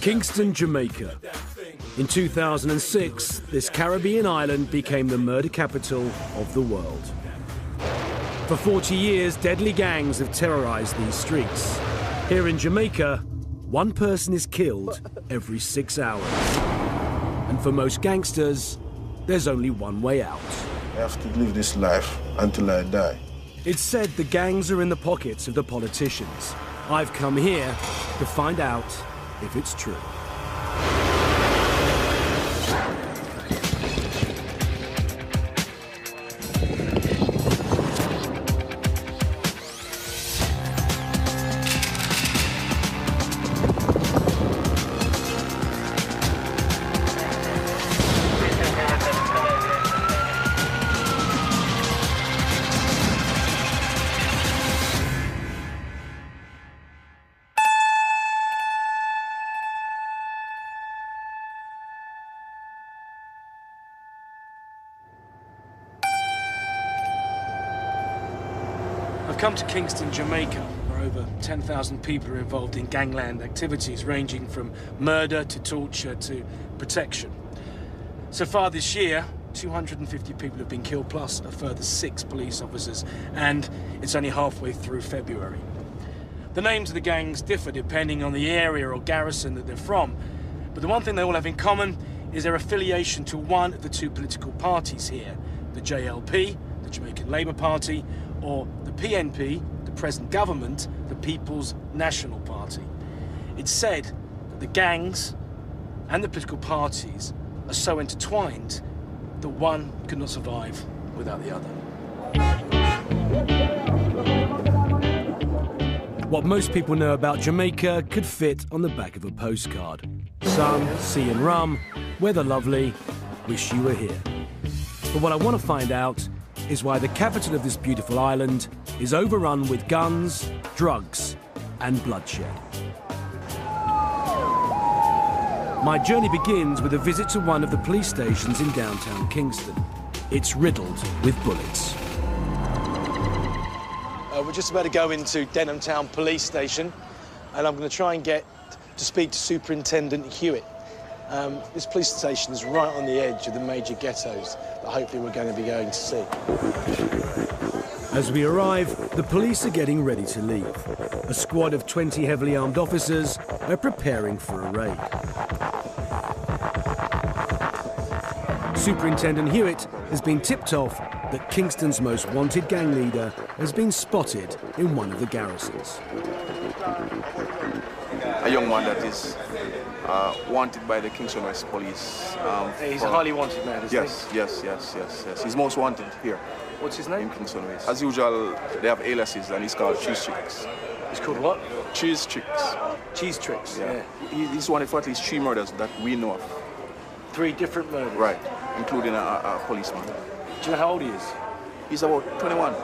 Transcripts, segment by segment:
Kingston, Jamaica. In 2006, this Caribbean island became the murder capital of the world. For 40 years, deadly gangs have terrorized these streets. Here in Jamaica, one person is killed every 6 hours. And for most gangsters, there's only one way out. I have to live this life until I die. It's said the gangs are in the pockets of the politicians. I've come here to find out if it's true. I've come to Kingston, Jamaica, where over 10,000 people are involved in gangland activities ranging from murder to torture to protection. So far this year, 250 people have been killed, plus a further 6 police officers, and it's only halfway through February. The names of the gangs differ depending on the area or garrison that they're from, but the one thing they all have in common is their affiliation to one of the 2 political parties here, the JLP, the Jamaican Labour Party, or the PNP, the present government, the People's National Party. It's said that the gangs and the political parties are so intertwined that one could not survive without the other. What most people know about Jamaica could fit on the back of a postcard. Sun, sea and rum, weather lovely, wish you were here. But what I want to find out is why the capital of this beautiful island is overrun with guns, drugs and bloodshed. My journey begins with a visit to one of the police stations in downtown Kingston. It's riddled with bullets. We're just about to go into Denham Town Police Station, and I'm going to try and get to speak to Superintendent Hewitt. This police station is right on the edge of the major ghettos that hopefully we're going to be going to see. As we arrive, the police are getting ready to leave. A squad of 20 heavily armed officers are preparing for a raid. Superintendent Hewitt has been tipped off that Kingston's most wanted gang leader has been spotted in one of the garrisons. A young man that is wanted by the Kingston West Police. He's a highly wanted man, isn't he? Yes. He's most wanted here. What's his name? In Kingston West. As usual, they have aliases, and he's called Cheese Tricks. He's called what? Cheese Tricks. Cheese Tricks, yeah. He's wanted for at least 3 murders that we know of. 3 different murders? Right, including a policeman. Do you know how old he is? He's about 21.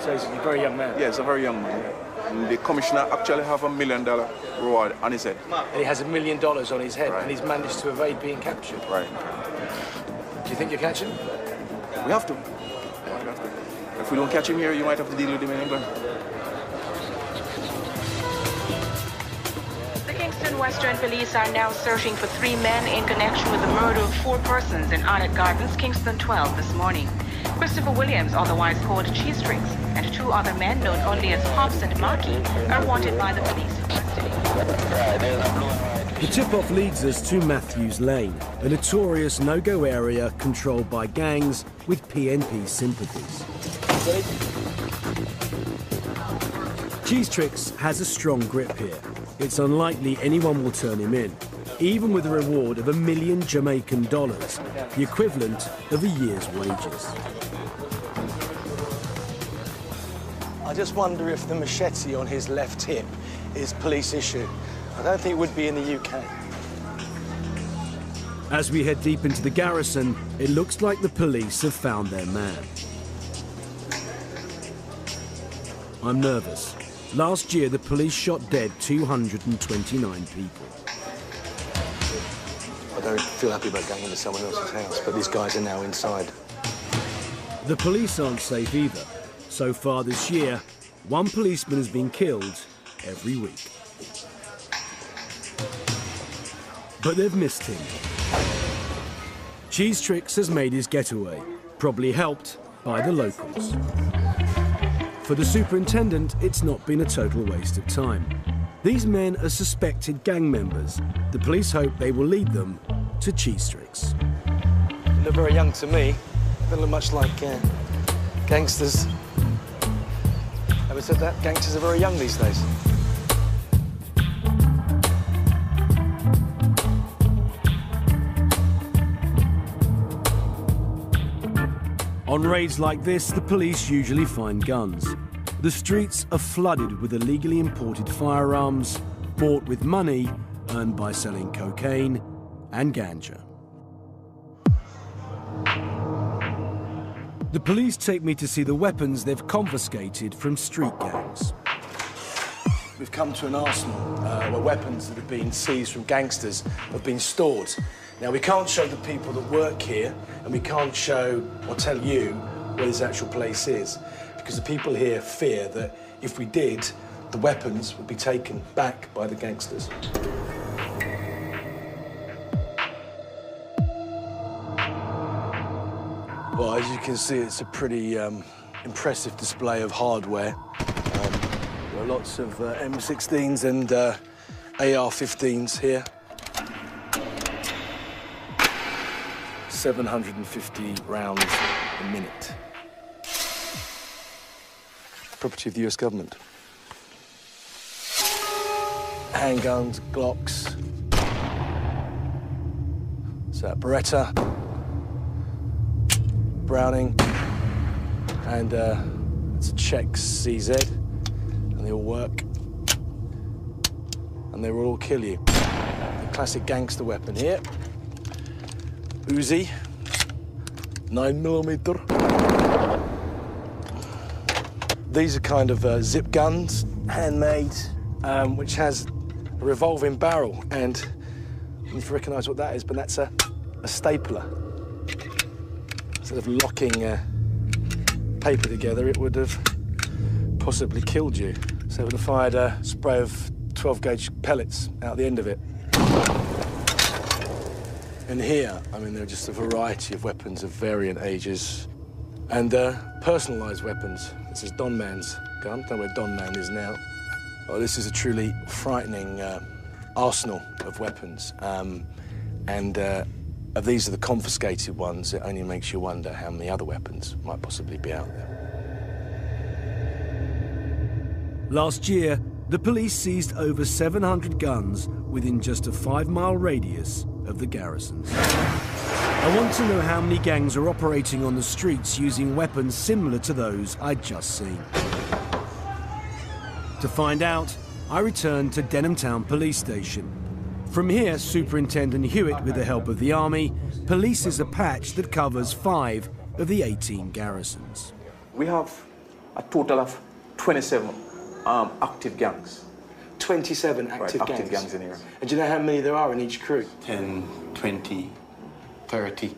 So he's a very young man? Yeah, he's a very young man. And the commissioner actually have $1 million reward on his head. And he has $1 million on his head, right. And he's managed to evade being captured. Right. Do you think you'll catch him? We have to. If we don't catch him here, you might have to deal with him in England. The Kingston Western Police are now searching for 3 men in connection with the murder of 4 persons in Arnott Gardens, Kingston 12 this morning. Christopher Williams, otherwise called Cheese Tricks, and 2 other men known only as Hobbs and Markey are wanted by the police in custody. The tip-off leads us to Matthews Lane, a notorious no-go area controlled by gangs with PNP sympathies. Cheese Tricks has a strong grip here. It's unlikely anyone will turn him in, even with a reward of $1 million Jamaican dollars, the equivalent of a year's wages. I just wonder if the machete on his left hip is police issue. I don't think it would be in the UK. As we head deep into the garrison, it looks like the police have found their man. I'm nervous. Last year, the police shot dead 229 people. I don't feel happy about going into someone else's house, but these guys are now inside. The police aren't safe either. So far this year, 1 policeman has been killed every week. But they've missed him. Cheese Tricks has made his getaway, probably helped by the locals. For the superintendent, it's not been a total waste of time. These men are suspected gang members. The police hope they will lead them to Cheese Tricks. They look very young to me. They look much like gangsters. Ever said that? Gangsters are very young these days. On raids like this, the police usually find guns. The streets are flooded with illegally imported firearms, bought with money earned by selling cocaine and ganja. The police take me to see the weapons they've confiscated from street gangs. We've come to an arsenal where weapons that have been seized from gangsters have been stored. Now, we can't show the people that work here, and we can't show or tell you where this actual place is, because the people here fear that if we did, the weapons would be taken back by the gangsters. Well, as you can see, it's a pretty impressive display of hardware. There are lots of M16s and AR-15s here. 750 rounds a minute. Property of the US government. Handguns, Glocks. So Beretta, Browning, and it's a Czech CZ, and they all work. And they will all kill you. The classic gangster weapon here. Uzi, 9mm. These are kind of zip guns, handmade, which has a revolving barrel. And you need to recognise what that is, but that's a stapler. Instead of locking paper together, it would have possibly killed you. So it would have fired a spray of 12-gauge pellets out the end of it. And here, I mean, there are just a variety of weapons of varying ages and personalised weapons. This is Don Man's gun. I don't know where Don Man is now. Oh, this is a truly frightening arsenal of weapons. These are the confiscated ones. It only makes you wonder how many other weapons might possibly be out there. Last year, the police seized over 700 guns within just a 5-mile radius of the garrisons. I want to know how many gangs are operating on the streets using weapons similar to those I'd just seen. To find out, I returned to Denham Town Police Station. From here, Superintendent Hewitt, with the help of the Army, polices a patch that covers 5 of the 18 garrisons. We have a total of 27 active gangs. 27 active gangs? Active gangs in here. And do you know how many there are in each crew? 10, 20, 30.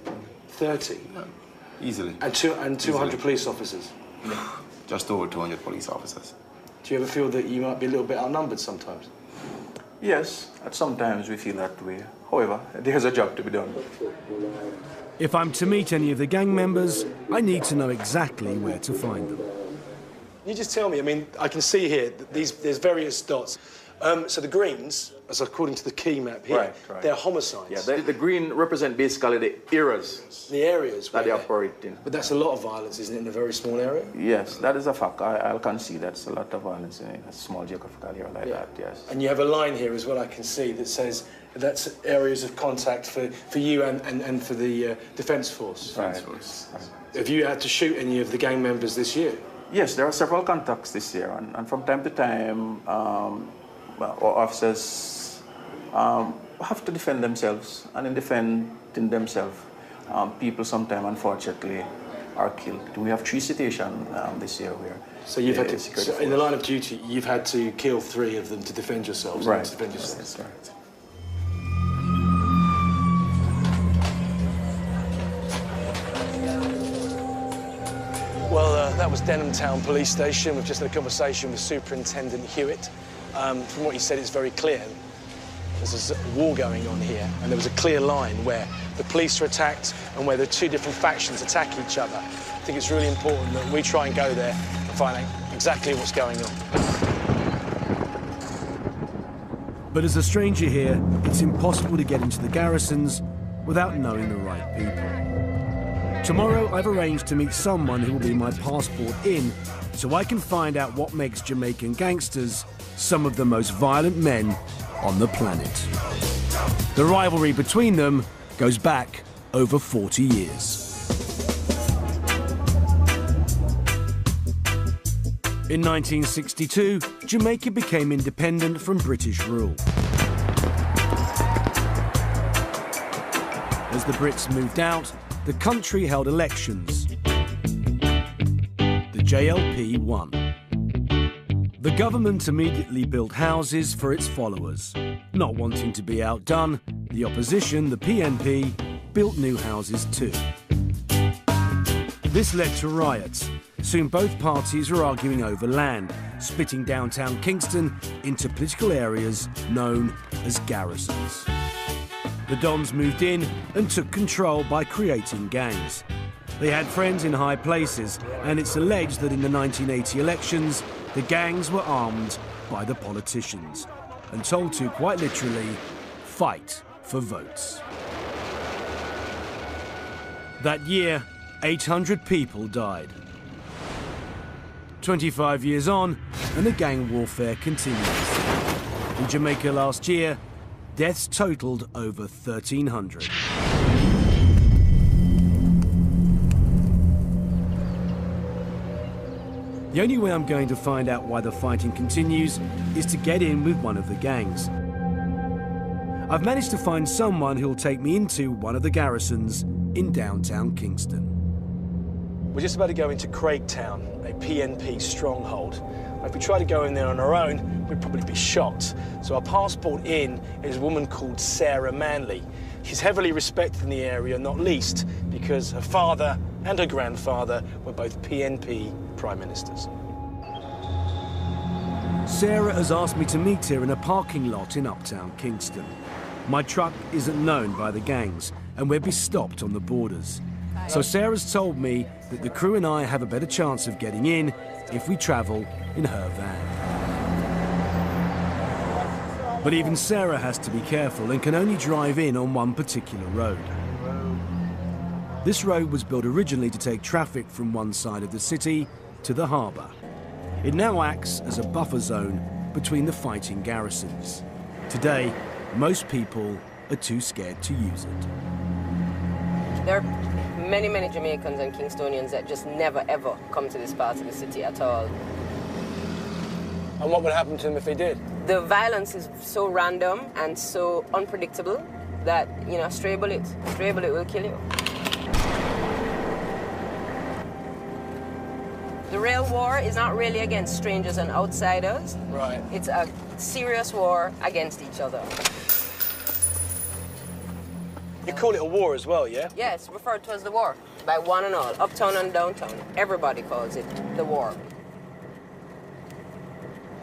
30? Yeah, easily. And 200 police officers? Yeah. Just over 200 police officers. Do you ever feel that you might be a little bit outnumbered sometimes? Yes, at sometimes we feel that way. However, there's a job to be done. If I'm to meet any of the gang members, I need to know exactly where to find them. You just tell me, I mean, I can see here that there's various dots. So the greens, as according to the key map here, right. They're homicides. Yeah, the green represent basically the areas. The areas that they operate in. But that's a lot of violence, isn't it, in a very small area? Yes, that is a fact. I can see that's a lot of violence in a small geographical area like that, yes. And you have a line here as well, I can see, that says that's areas of contact for you and for the Defence Force. Right. Have you had to shoot any of the gang members this year? Yes, there are several contacts this year, and from time to time, our officers have to defend themselves, and in defending themselves, people sometimes, unfortunately, are killed. We have 3 situations this year where... So you've had to, so in the line of duty, you've had to kill 3 of them to defend yourselves? Right. To defend yourselves. That's right. Well, that was Denham Town Police Station. We've just had a conversation with Superintendent Hewitt. From what he said, it's very clear. there's a war going on here, and there was a clear line where the police are attacked and where the two different factions attack each other. I think it's really important that we try and go there and find out exactly what's going on. But as a stranger here, it's impossible to get into the garrisons without knowing the right people. Tomorrow, I've arranged to meet someone who will be my passport in, so I can find out what makes Jamaican gangsters some of the most violent men on the planet. The rivalry between them goes back over 40 years. In 1962, Jamaica became independent from British rule. As the Brits moved out, the country held elections. The JLP won. The government immediately built houses for its followers. Not wanting to be outdone, the opposition, the PNP, built new houses too. This led to riots. Soon both parties were arguing over land, splitting downtown Kingston into political areas known as garrisons. The Dons moved in and took control by creating gangs. They had friends in high places, and it's alleged that in the 1980 elections, the gangs were armed by the politicians and told to, quite literally, fight for votes. That year, 800 people died. 25 years on, and the gang warfare continues. In Jamaica last year, deaths totaled over 1,300. The only way I'm going to find out why the fighting continues is to get in with one of the gangs. I've managed to find someone who'll take me into one of the garrisons in downtown Kingston. We're just about to go into Craigtown, a PNP stronghold. If we try to go in there on our own, we'd probably be shot. So our passport in is a woman called Sarah Manley. She's heavily respected in the area, not least because her father and her grandfather were both PNP prime ministers. Sarah has asked me to meet her in a parking lot in uptown Kingston. My truck isn't known by the gangs, and we'll be stopped on the borders. So Sarah's told me that the crew and I have a better chance of getting in if we travel in her van. But even Sarah has to be careful and can only drive in on one particular road. This road was built originally to take traffic from one side of the city to the harbour. It now acts as a buffer zone between the fighting garrisons. Today, most people are too scared to use it. There are many, many Jamaicans and Kingstonians that just never, ever come to this part of the city at all. And what would happen to them if they did? The violence is so random and so unpredictable that, you know, a stray bullet will kill you. The real war is not really against strangers and outsiders. Right. It's a serious war against each other. You call it a war as well, yeah? Yes, referred to as the war by one and all, uptown and downtown. Everybody calls it the war.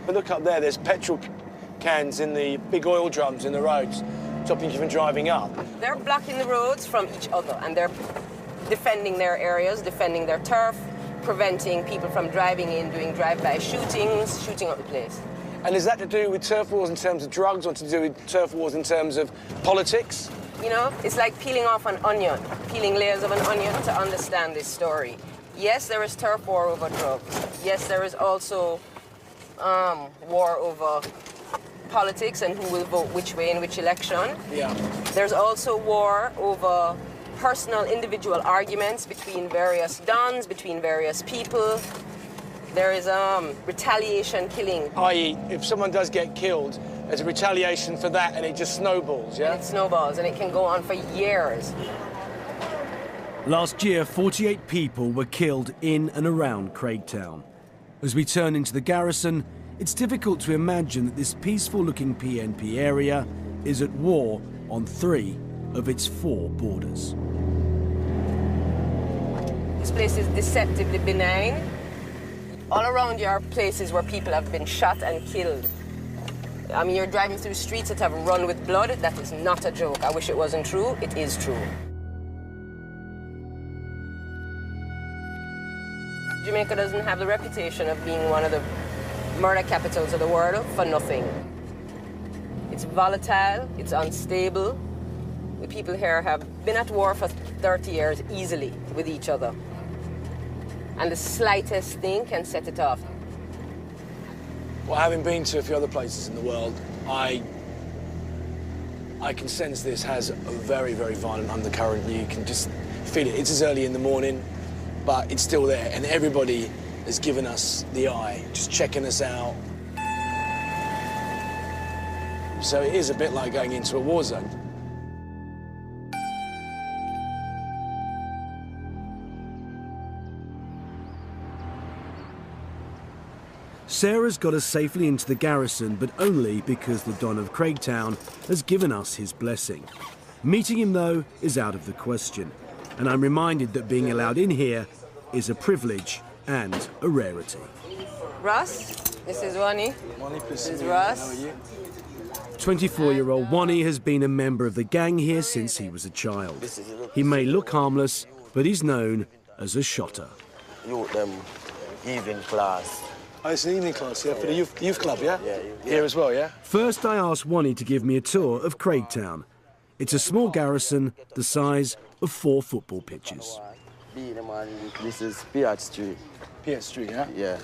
But look up there, there's petrol cans in the big oil drums in the roads, stopping you from driving up. They're blocking the roads from each other, and they're defending their areas, defending their turf, preventing people from driving in, doing drive-by shootings, shooting up the place. And is that to do with turf wars in terms of drugs, or to do with turf wars in terms of politics? You know, it's like peeling off an onion, peeling layers of an onion to understand this story. Yes, there is turf war over drugs. Yes, there is also war over politics and who will vote which way in which election. Yeah. There's also war over personal, individual arguments between various dons, between various people. There is retaliation killing. I.e., if someone does get killed, there's a retaliation for that, and it just snowballs, yeah? And it snowballs, and it can go on for years. Last year, 48 people were killed in and around Craigtown. As we turn into the garrison, it's difficult to imagine that this peaceful-looking PNP area is at war on 3 of its 4 borders. This place is deceptively benign. All around you are places where people have been shot and killed. I mean, you're driving through streets that have run with blood. That is not a joke. I wish it wasn't true. It is true. Jamaica doesn't have the reputation of being one of the murder capitals of the world for nothing. It's volatile, it's unstable. The people here have been at war for 30 years easily with each other. And the slightest thing can set it off. Well, having been to a few other places in the world, I can sense this has a very, very violent undercurrent. You can just feel it. It's as early in the morning, but it's still there. And everybody has given us the eye, just checking us out. So it is a bit like going into a war zone. Sarah's got us safely into the garrison, but only because the Don of Craigtown has given us his blessing. Meeting him, though, is out of the question, and I'm reminded that being allowed in here is a privilege and a rarity. Russ, this is Wani. This is Russ. How are you? 24-year-old Wani has been a member of the gang here since he was a child. He may look harmless, but he's known as a shotter. Youth them evening class. Oh, it's an evening class, yeah, for the youth club, yeah? Yeah. Here as well, yeah? First, I asked Wani to give me a tour of Craigtown. It's a small garrison the size of 4 football pitches. This is Piat Street. Piat Street, yeah? Yeah.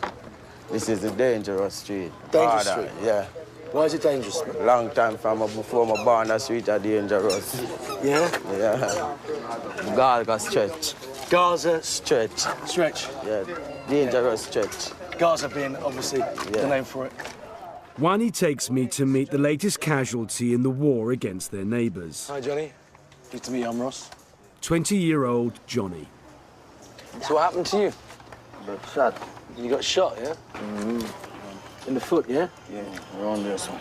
This is the dangerous street. Dangerous street? Yeah. Why is it dangerous, man? Long time from before my born, the street are dangerous. Yeah? Yeah. Gaza stretch. Gaza Stretch. stretch. Yeah. Dangerous stretch. Gaza being, obviously, the name for it. Wani takes me to meet the latest casualty in the war against their neighbours. Hi, Johnny. Good to meet you, I'm Ross. 20-year-old Johnny. So what happened to you? Got shot. You got shot, yeah? In the foot, yeah? Yeah, around there, son.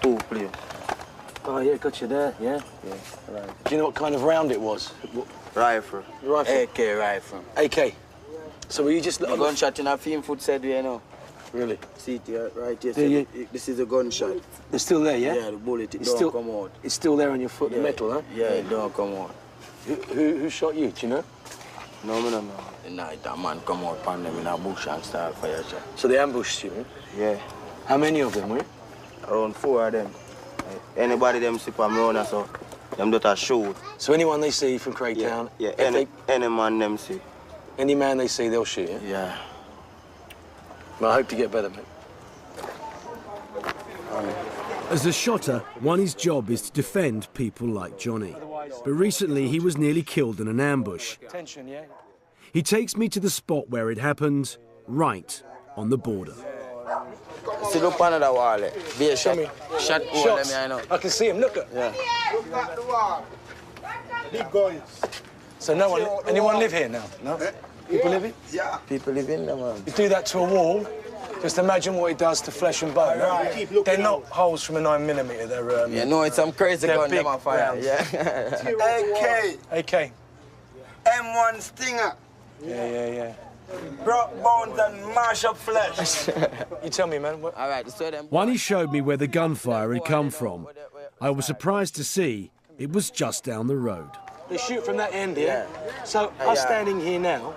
2 play. Oh, yeah, got you there, yeah? Yeah, right. Do you know what kind of round it was? Rifle. Rifle? AK rifle. AK. So were you just... A gunshot in a film foot said, you know. Really? See it here, right here. This is a gunshot. It's still there, yeah? Yeah, the bullet, it It's don't still, come out. It's still there on your foot, the metal, huh? Yeah, it don't come out. Who shot you, do you know? No, I don't know. The night that man come out upon them in a bush and start fire shot. So they ambushed you, Yeah. How many of them were you? Around 4 of them. Anybody them see from around us, so them that shoot. So anyone they see from Craigtown? Yeah, any man them see. Any man they see, they'll shoot, yeah? Yeah. Well, I hope you get better, mate. As a shotter, Wani's job is to defend people like Johnny. But recently, he was nearly killed in an ambush. Tension, yeah? He takes me to the spot where it happened, right on the border. See, look on the wall. Be a shot. me. Shot Shots. them, I know. I can see him, look at. Yeah. Look at the wall. Big guns. So no one, anyone live here now? No? People live here? Yeah. People live in them, man. You do that to a wall, just imagine what it does to flesh and bone. Right. Keep looking They're not holes from a 9mm, they're... Yeah, no, it's some crazy they're gun big them on fire. rounds. Yeah. AK. AK. M1 Stinger. Yeah. Broke bones and mash up flesh. You tell me, man. What? All right, so them... Wani showed me where the gunfire had come from. I was surprised to see it was just down the road. They shoot from that end here. Yeah. So us standing here now,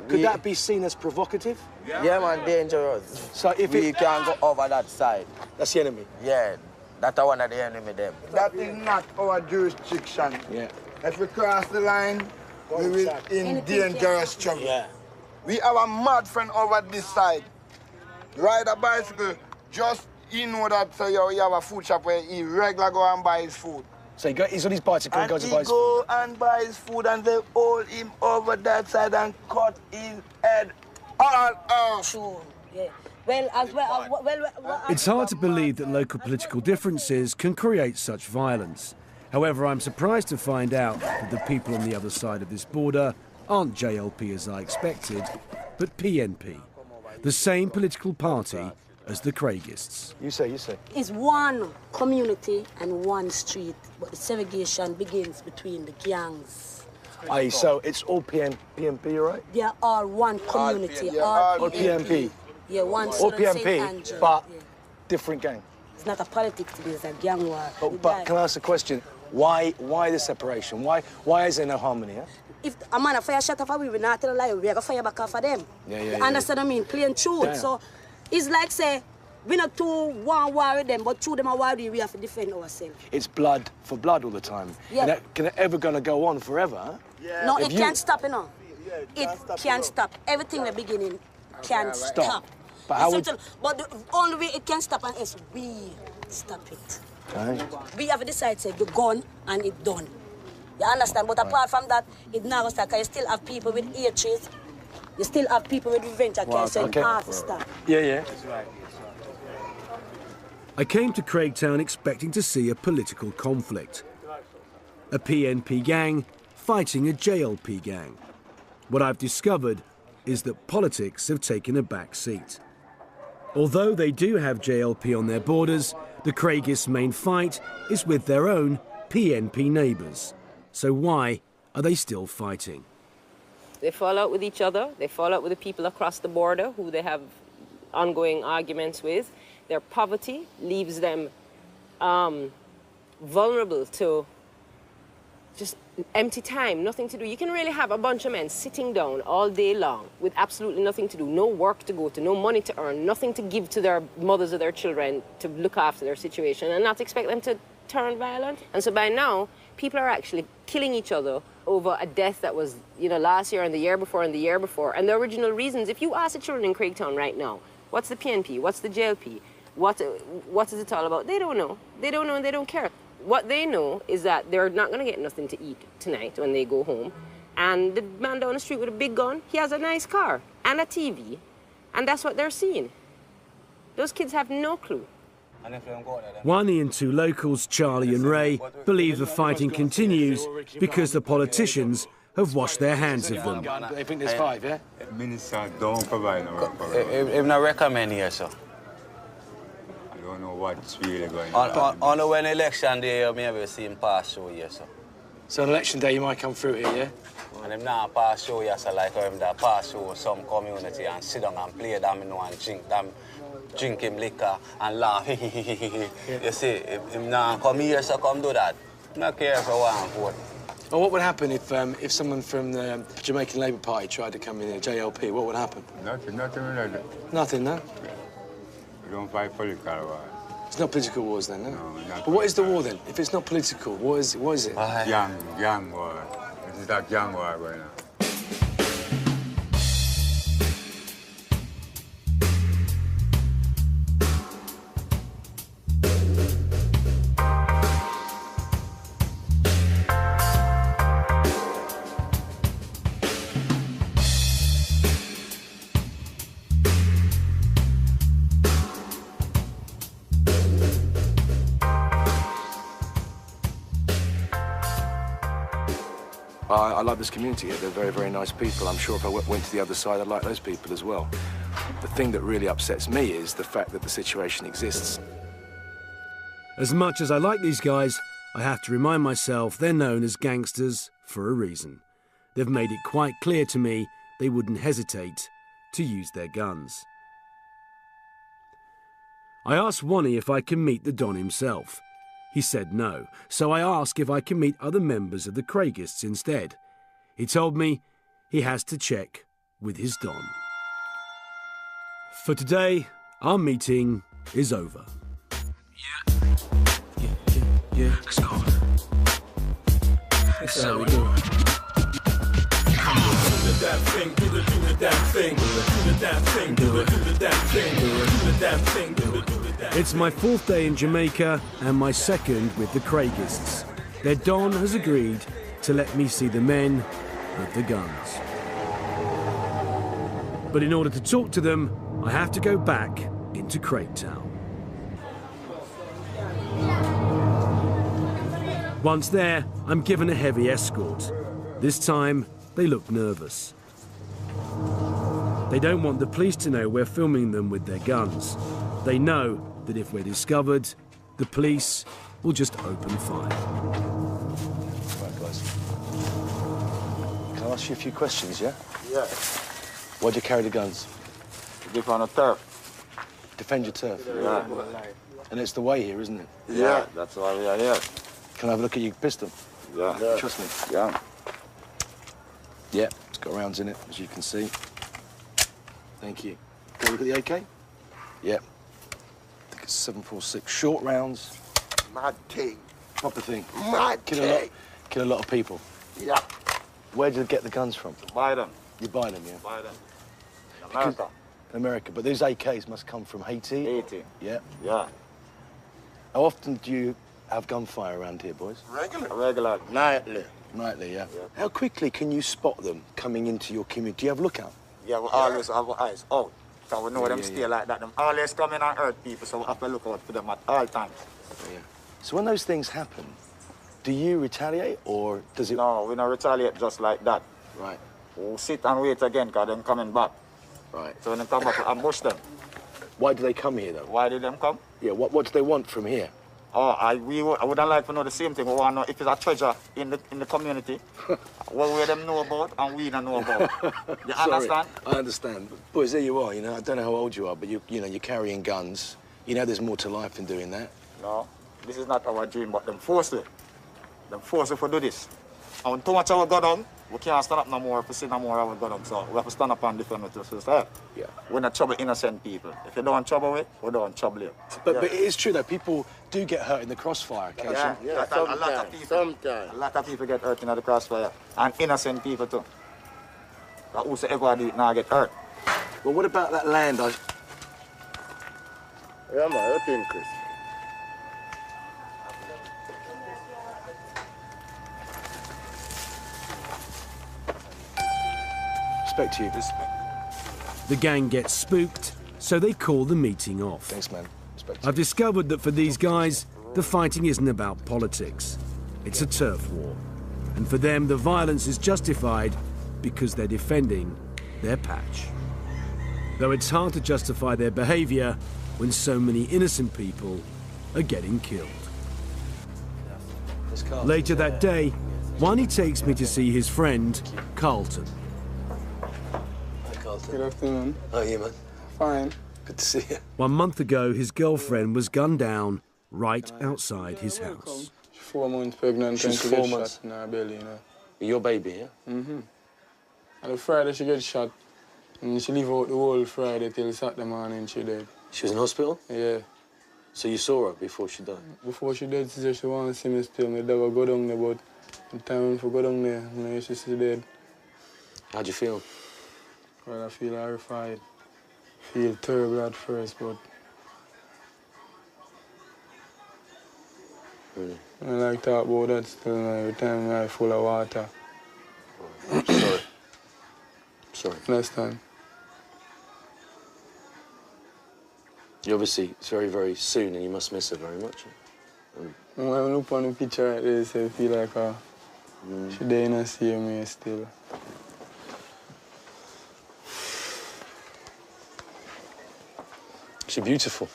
could that be seen as provocative? Yeah, man, dangerous. So if We can't go over that side. That's the enemy. Yeah, that's one of the enemy them. That is not our jurisdiction. Yeah. If we cross the line, we will in dangerous trouble. Yeah. We have a mad friend over this side. Ride a bicycle, just he know that so you have a food shop where he regular go and buy his food. So he's on his bicycle and And goes he to buy his go and buy his food and they hold him over that side and cut his head all off. Sure, yeah. Well, as well, It's hard to believe that local political differences can create such violence. However, I'm surprised to find out that the people on the other side of this border aren't JLP as I expected, but PNP, the same political party as the Craigists. You say. it's one community and one street, but the segregation begins between the gangs. Aye, so it's all PNP, right? They are all one community, yeah, all all Or PNP? Yeah, one Or St. PNP, Andrew, but yeah. different gang. It's not a politics thing, it's a gang war. But can I ask a question? Why the separation? Why is there no harmony? Yeah? If a man a fire shot off, we will not tell a lie. We are gonna fire back off of them. Yeah. You understand what I mean? Plain truth. Damn. So it's like say we not two one war with them, but two them are war we have to defend ourselves. It's blood for blood all the time. Yeah. And that, can it ever gonna go on forever? Huh? Yeah. No, If it you- can't stop, you know. Yeah, It can't stop. Everything we're beginning can't Stop. stop. But how It's something- but the only way it can stop is we stop it. Right. We have to decide, say, the gun and it done. You understand? But apart from that, it now start, because you still have people with hatred. You still have people with revenge, okay? So it has to stop. Yeah. I came to Craigtown expecting to see a political conflict. A PNP gang fighting a JLP gang. What I've discovered is that politics have taken a back seat. Although they do have JLP on their borders, the Craigists' main fight is with their own PNP neighbours. So why are they still fighting? They fall out with each other. They fall out with the people across the border who they have ongoing arguments with. Their poverty leaves them vulnerable to just empty time, nothing to do. You can really have a bunch of men sitting down all day long with absolutely nothing to do, no work to go to, no money to earn, nothing to give to their mothers or their children to look after their situation, and not expect them to turn violent. And so by now, people are actually killing each other over a death that was, last year and the year before and the year before. And the original reasons, if you ask the children in Craigtown right now, what's the PNP, what's the JLP, what is it all about? They don't know. They don't know and they don't care. What they know is that they're not going to get nothing to eat tonight when they go home. And the man down the street with a big gun, he has a nice car and a TV. And that's what they're seeing. Those kids have no clue. One and two locals, Charlie and Ray, believe the fighting continues because the politicians have washed their hands of them. They think there's 5, yeah? Minister don't provide no work for If not recommend here, sir. I don't know what's really going On when election day, you may have seen pass through here, sir. So on election day, you might come through here, yeah? And if not pass through here, sir, like him that pass through some community and sit down and play them, and drink him liquor and laugh. You see, if him not come here, sir, come do that. Not care for one vote. Well, what would happen if someone from the Jamaican Labour Party tried to come in here, JLP? What would happen? Nothing like that. Nothing, no? We don't fight political war. It's not political wars then, no? No, not But what is the war then? If it's not political, what is it? Gang war. This is that gang war going on. I like this community here. They're very, very nice people. I'm sure if I went to the other side, I'd like those people as well. The thing that really upsets me is the fact that the situation exists. As much as I like these guys, I have to remind myself they're known as gangsters for a reason. They've made it quite clear to me they wouldn't hesitate to use their guns. I asked Wani if I can meet the Don himself. He said no, so I asked if I can meet other members of the Craigists instead. He told me he has to check with his Don. For today, our meeting is over. Yeah. Let's go. That's how we do it. Do the damn thing, do the damn thing, do the damn thing, do the damn thing, do the damn thing, do the damn thing. It's my 4th day in Jamaica and my 2nd with the Craigists. Their Don has agreed to let me see the men with the guns. But in order to talk to them, I have to go back into Craigtown. Once there, I'm given a heavy escort. This time, they look nervous. They don't want the police to know we're filming them with their guns. They know that if we're discovered, the police will just open fire. Right, guys. Can I ask you a few questions, yeah? Yeah. Why'd you carry the guns? Dip on the turf. defend your turf. Yeah. And it's the way here, isn't it? Yeah, that's why we are here. Can I have a look at your pistol? Yeah. Trust me. Yeah. Yeah, it's got rounds in it, as you can see. Thank you. Can I look at the AK? Yeah. I think it's 7.46. Short rounds. Mad thing. Proper thing. Mad thing. Kill a lot of people. Yeah. Where did you get the guns from? Buy them. You buy them, yeah? Buy them. America. In America. But these AKs must come from Haiti? Haiti. Yeah. Yeah. How often do you have gunfire around here, boys? Regular. Nightly. Nightly, yeah. How quickly can you spot them coming into your community? Do you have lookout? Yeah, we always have our eyes out. So we know them stay like that. Them always come in and hurt people, so we have to look out for them at all times. Yeah. So when those things happen, do you retaliate or does it... No, we don't retaliate just like that. Right. We'll sit and wait again because they're coming back. Right. So when they come back, we ambush them. Why do they come here, though? Why did them come? Yeah, what do they want from here? Oh, I wouldn't like to know the same thing. We want to know if it's a treasure in the community, what we them know about and we don't know about. You understand? I understand. Boys, there you are, you know. I don't know how old you are, but you know, you're carrying guns. You know there's more to life than doing that. No, this is not our dream, but them force it. Them force it to do this. And when too much of our gun on, we can't stand up no more if we see no more of our gun on. So we have to stand up and defend with ourselves. Yeah. We're not trouble innocent people. If you don't want trouble with, we don't want trouble you. But it is true, though. People do get hurt in the crossfire occasionally. Yeah, a lot of people. Sometimes. A lot of people get hurt in the crossfire. And innocent people, too. But whosoever do it now get hurt. Well, what about that land? Yeah, man, I think, Chris. Respect to you. The gang gets spooked, so they call the meeting off. Thanks, man. Respect. I've discovered that for these guys, the fighting isn't about politics. It's a turf war. And for them, the violence is justified because they're defending their patch. Though it's hard to justify their behavior when so many innocent people are getting killed. Later that day, Wani takes me to see his friend, Carlton. Good afternoon. How are you, man? Fine. Good to see you. 1 month ago, his girlfriend was gunned down right outside his house. She's 4 months pregnant. She's and 4 months shot in her belly, you know. Your baby, yeah? Mm-hmm. And the Friday she get shot, and she live out the whole Friday till Saturday morning she dead. She was in hospital? Yeah. So you saw her before she died? Before she died, she said she want to see me still. My dad will go down there, but the time for go down there, you know, she's dead. How'd you feel? Well, I feel horrified. Feel terrible at first, but really? I like talk about that still. Every time I'm full of water. Sorry. Sorry. Understand? You obviously, it's very, very soon, and you must miss her very much. When I look on the picture right there, so I feel like she didn't see me still. She's beautiful.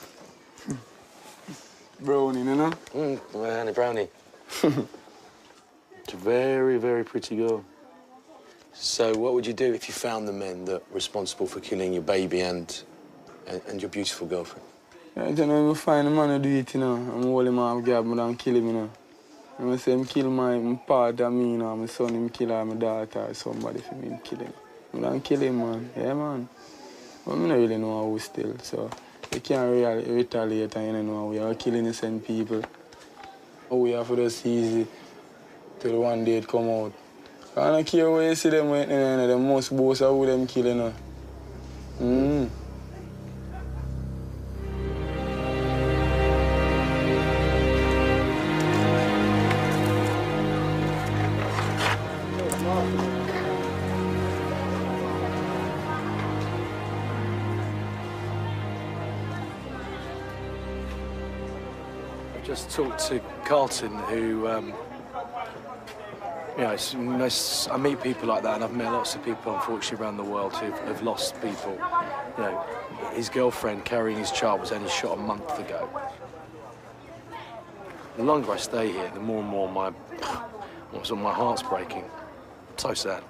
Brownie, you know? Honey brownie. She's a very, very pretty girl. So what would you do if you found the men that were responsible for killing your baby and your beautiful girlfriend? I don't know if I find the man to do it, you know. I'm holding him off, grab him and kill him, you know. I'm gonna say him kill my part of me, you know, my son him kill her, my daughter, or somebody for me to kill him. I'm gonna kill him, man. Yeah, man. But I don't really know who still, so you can't really retaliate and you don't know we are killing innocent people. Oh, we have to just easy till one day it come out. I don't care where you see them, they must boast of who them killing, you know. Just talked to Carlton, who, you know, I meet people like that, and I've met lots of people, unfortunately, around the world who have lost people. You know, his girlfriend carrying his child was only shot a month ago. The longer I stay here, the more and more my heart's breaking. So sad.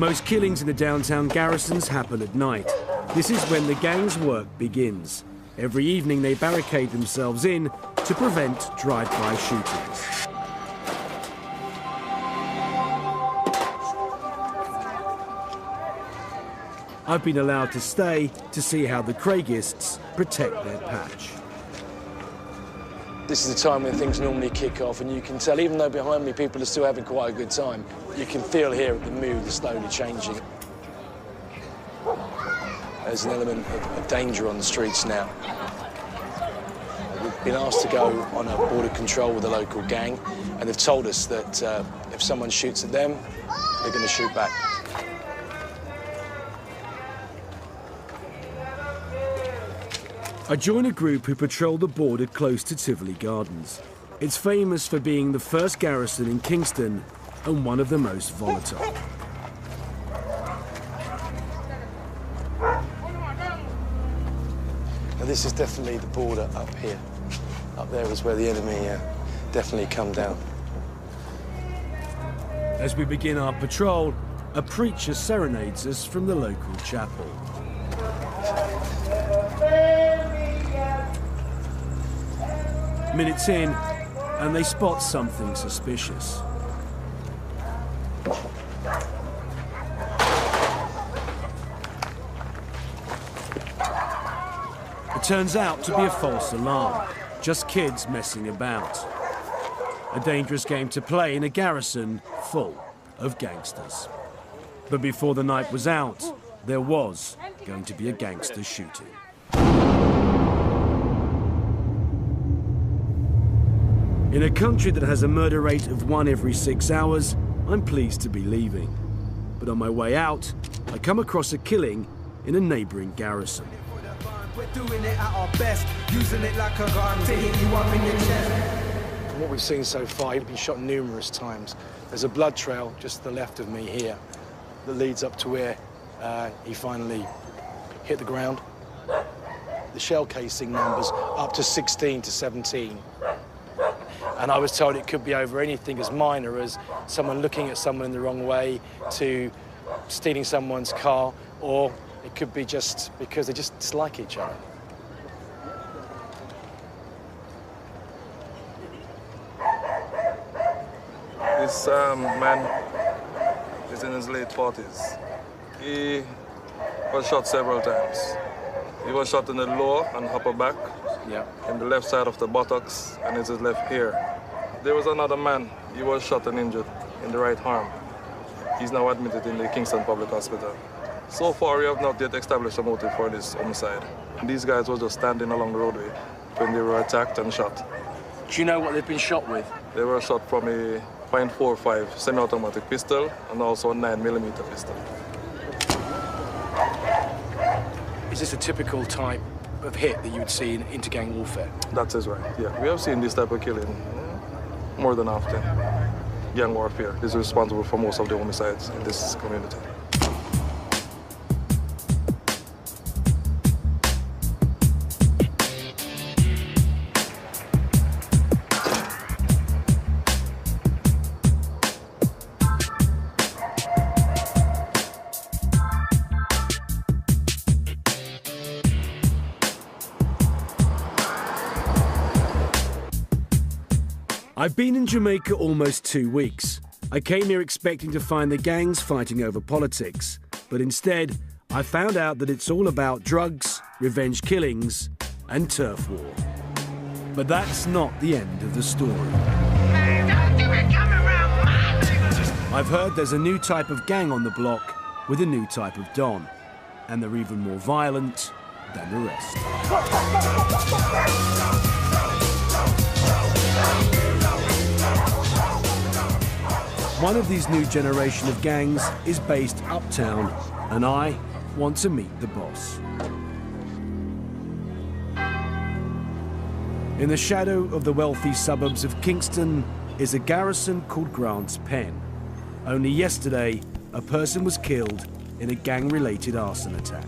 Most killings in the downtown garrisons happen at night. This is when the gang's work begins. Every evening they barricade themselves in to prevent drive-by shootings. I've been allowed to stay to see how the Craigists protect their patch. This is the time when things normally kick off, and you can tell, even though behind me people are still having quite a good time, you can feel here the mood is slowly changing. There's an element of danger on the streets now. We've been asked to go on a border control with a local gang, and they've told us that if someone shoots at them, they're going to shoot back. I join a group who patrol the border close to Tivoli Gardens. It's famous for being the first garrison in Kingston and one of the most volatile. Now, this is definitely the border up here. Up there is where the enemy definitely come down. As we begin our patrol, a preacher serenades us from the local chapel. Minutes in, and they spot something suspicious. It turns out to be a false alarm, just kids messing about. A dangerous game to play in a garrison full of gangsters. But before the night was out, there was going to be a gangster shooting. In a country that has a murder rate of 1 every 6 hours, I'm pleased to be leaving. But on my way out, I come across a killing in a neighbouring garrison. We're doing it at our best, using it like a gun to hit you up in your chest. From what we've seen so far, he's been shot numerous times. There's a blood trail just to the left of me here that leads up to where he finally hit the ground. The shell casing numbers up to 16 to 17. And I was told it could be over anything as minor as someone looking at someone in the wrong way to stealing someone's car, or it could be just because they just dislike each other. This man is in his late 40s. He was shot several times. He was shot in the lower and upper back, in the left side of the buttocks, and it's his left ear. There was another man, he was shot and injured in the right arm. He's now admitted in the Kingston Public Hospital. So far, we have not yet established a motive for this homicide. These guys were just standing along the roadway when they were attacked and shot. Do you know what they've been shot with? They were shot from a .45 semi-automatic pistol and also a 9mm pistol. Is this a typical type of hit that you would see in inter-gang warfare? That is right, yeah. We have seen this type of killing more than often. Gang warfare is responsible for most of the homicides in this community. I've been in Jamaica almost 2 weeks. I came here expecting to find the gangs fighting over politics, but instead I found out that it's all about drugs, revenge killings and turf war. But that's not the end of the story. I've heard there's a new type of gang on the block with a new type of don, and they're even more violent than the rest. One of these new generation of gangs is based uptown, and I want to meet the boss. In the shadow of the wealthy suburbs of Kingston is a garrison called Grant's Pen. Only yesterday, a person was killed in a gang-related arson attack.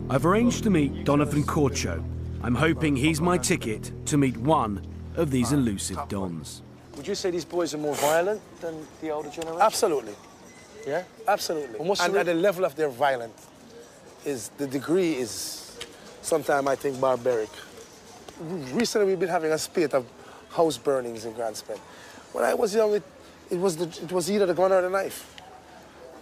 I've arranged to meet Donovan Corcho. I'm hoping he's my ticket to meet one of these elusive dons. Would you say these boys are more violent than the older generation? Absolutely. Yeah? Absolutely. And what's and the level of their violence is, the degree is sometimes I think barbaric. Recently we've been having a spate of house burnings in Grand Spend. When I was young, it was either the gun or the knife.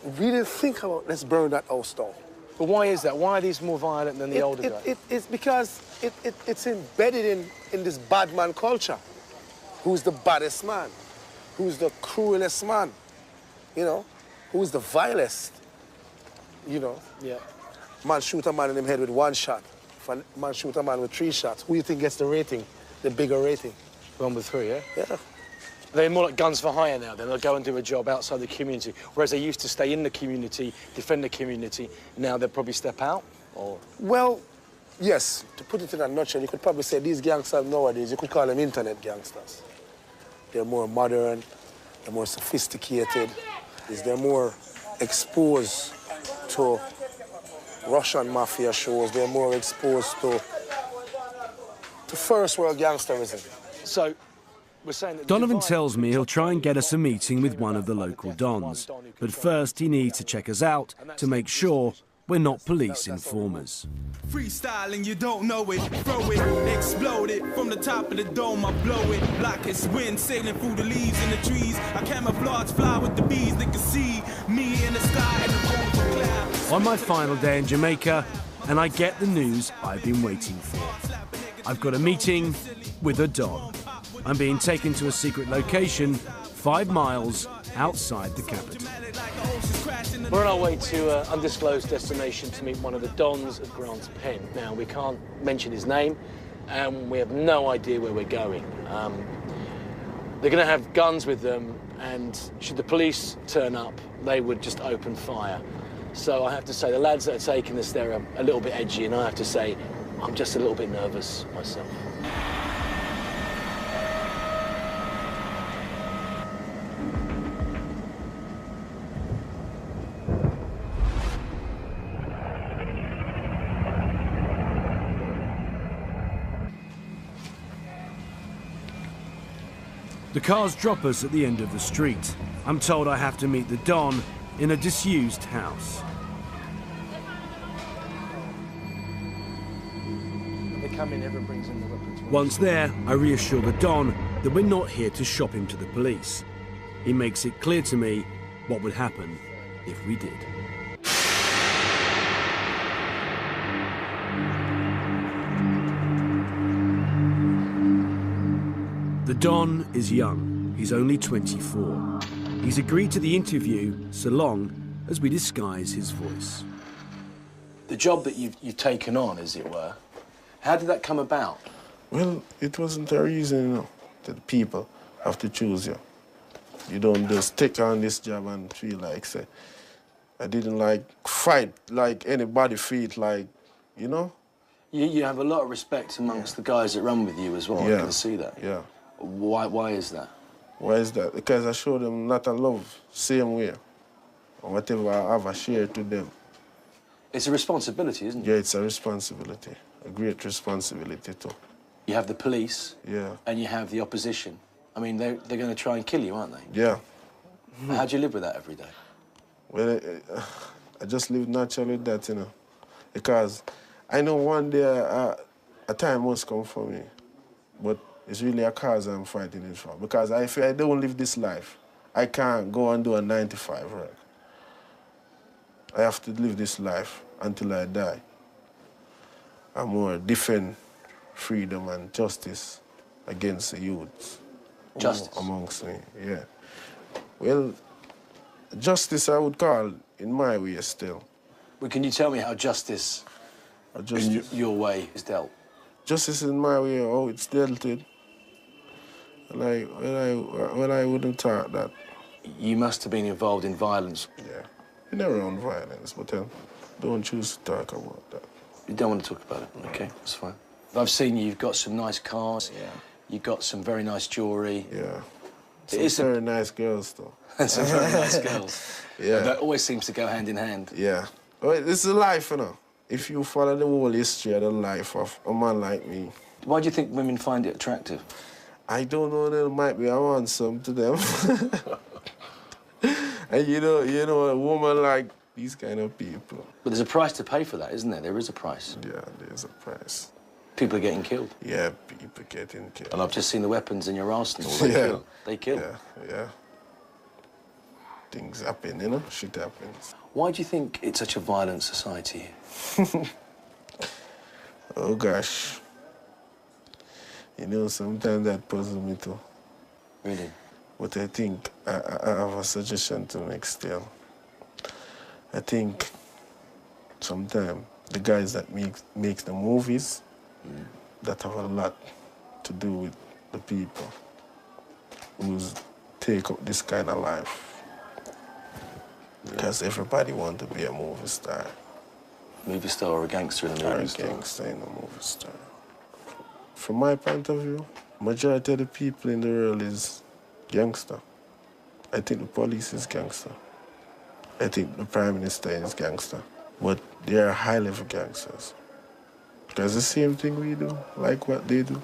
We didn't think about, let's burn that house down. But why is that? Why are these more violent than the older guys? It's because it's embedded in this bad man culture. Who's the baddest man? Who's the cruelest man? You know? Who's the vilest? You know? Yeah. Man shoot a man in the head with 1 shot. If a man shoot a man with 3 shots, who do you think gets the rating? The bigger rating? 1 with 3, yeah? Yeah. They're more like guns for hire now, then. They'll go and do a job outside the community. Whereas they used to stay in the community, defend the community. Now they'll probably step out, or? Well, yes. To put it in a nutshell, you could probably say these gangsters nowadays, you could call them internet gangsters. They're more modern, they're more sophisticated, they're more exposed to Russian mafia shows, they're more exposed to first world gangsterism. So, we're saying that Donovan tells me he'll try and get us a meeting with one of the local dons. But first, he needs to check us out to make sure we're not police informers. Freestyling, you don't know it. Throw it, explode it. From the top of the dome, I blow it. Like it's wind sailing through the leaves and the trees. I camouflage, fly with the bees. They can see me in the sky and the bones of clouds. On my final day in Jamaica, and I get the news I've been waiting for. I've got a meeting with a Don. I'm being taken to a secret location 5 miles outside the capital. We're on our way to an undisclosed destination to meet one of the Dons at Grant's Pen. Now, we can't mention his name, and we have no idea where we're going. They're going to have guns with them, and should the police turn up, they would just open fire. So I have to say, the lads that are taking us there are a little bit edgy, and I have to say, I'm just a little bit nervous myself. The cars drop us at the end of the street. I'm told I have to meet the Don in a disused house. They come in, everyone brings in the weapons. Once there, I reassure the Don that we're not here to shop him to the police. He makes it clear to me what would happen if we did. The Don is young. He's only 24. He's agreed to the interview so long as we disguise his voice. The job that you've taken on, as it were, how did that come about? Well, it wasn't a reason, you know, that people have to choose you. You don't just take on this job and feel like, say, I didn't like fight like anybody feel like, you know? You have a lot of respect amongst the guys that run with you as well. Yeah. I can see that. Yeah. Why is that? Why is that? Because I show them not a love, same way. Or whatever I have, I share it to them. It's a responsibility, isn't it? Yeah, it's a responsibility. A great responsibility, too. You have the police. Yeah. And you have the opposition. I mean, they're going to try and kill you, aren't they? Yeah. How do you live with that every day? Well, I just live naturally with that, you know. Because I know one day a time must come for me. But it's really a cause I'm fighting it for. Because if I don't live this life, I can't go and do a 9-to-5 work. I have to live this life until I die. I'm more defend freedom and justice against the youths. Justice? Amongst me, yeah. Well, justice I would call in my way still. Well, can you tell me how justice in your way is dealt? Justice in my way, how it's dealt with. Well, I wouldn't talk that. You must have been involved in violence. Yeah, been around violence, but don't choose to talk about that. You don't want to talk about it? Okay, that's fine. I've seen you've got some nice cars. Yeah. You've got some very nice jewellery. Yeah. Some very nice girls, though. Some very nice girls. Yeah. That always seems to go hand in hand. Yeah. Well, this is life, you know. If you follow the whole history of the life of a man like me. Why do you think women find it attractive? I don't know, there might be I want some to them. And you know, a woman like these kind of people. But there's a price to pay for that, isn't there? There is a price. Yeah, there's a price. People are getting killed. Yeah, people getting killed. And I've just seen the weapons in your arsenal. They kill. They kill. Yeah. Things happen, you know? Shit happens. Why do you think it's such a violent society here? Oh, gosh. You know, sometimes that puzzles me too. Really? But I think I have a suggestion to make still. I think sometimes the guys that make the movies, that have a lot to do with the people who take up this kind of life. Because everybody wants to be a movie star. Movie star or a gangster in a movie star? Or a gangster in a movie star. From my point of view, majority of the people in the world is gangster. I think the police is gangster. I think the Prime Minister is gangster. But they are high-level gangsters. Because the same thing we do, like what they do.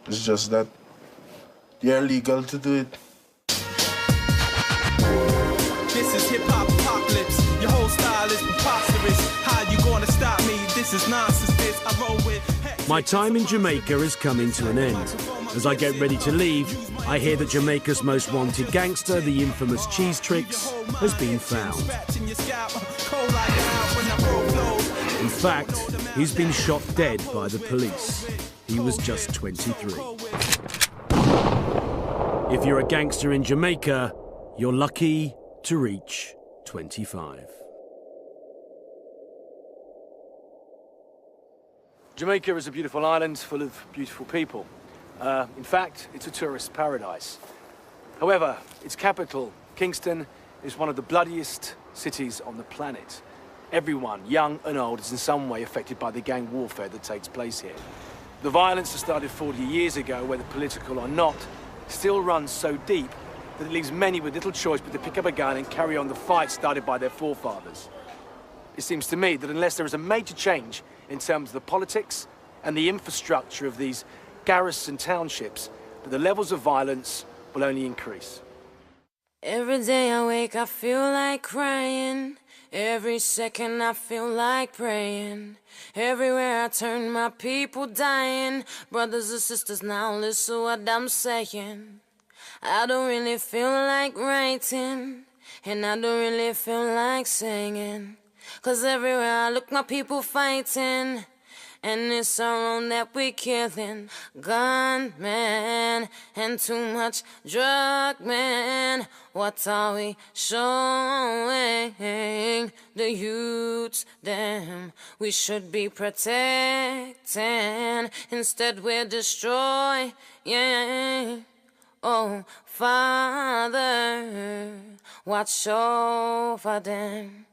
It's just that you're legal to do it. This is hip-hop apocalypse. Your whole style is preposterous. How you gonna stop me? This is nonsense. This I roll with. My time in Jamaica is coming to an end. As I get ready to leave, I hear that Jamaica's most wanted gangster, the infamous Cheese Tricks, has been found. In fact, he's been shot dead by the police. He was just 23. If you're a gangster in Jamaica, you're lucky to reach 25. Jamaica is a beautiful island full of beautiful people. In fact, it's a tourist paradise. However, its capital, Kingston, is one of the bloodiest cities on the planet. Everyone, young and old, is in some way affected by the gang warfare that takes place here. The violence that started 40 years ago, whether political or not, still runs so deep that it leaves many with little choice but to pick up a gun and carry on the fight started by their forefathers. It seems to me that unless there is a major change in terms of the politics and the infrastructure of these garrison townships, that the levels of violence will only increase. Every day I wake, I feel like crying. Every second I feel like praying. Everywhere I turn, my people dying. Brothers and sisters, now listen what I'm saying. I don't really feel like writing, and I don't really feel like singing. 'Cause everywhere I look, my people fighting. And it's our own that we're killing. Gunmen and too much drug man. What are we showing the youths? Them we should be protecting. Instead we're destroying. Oh, Father, watch over them.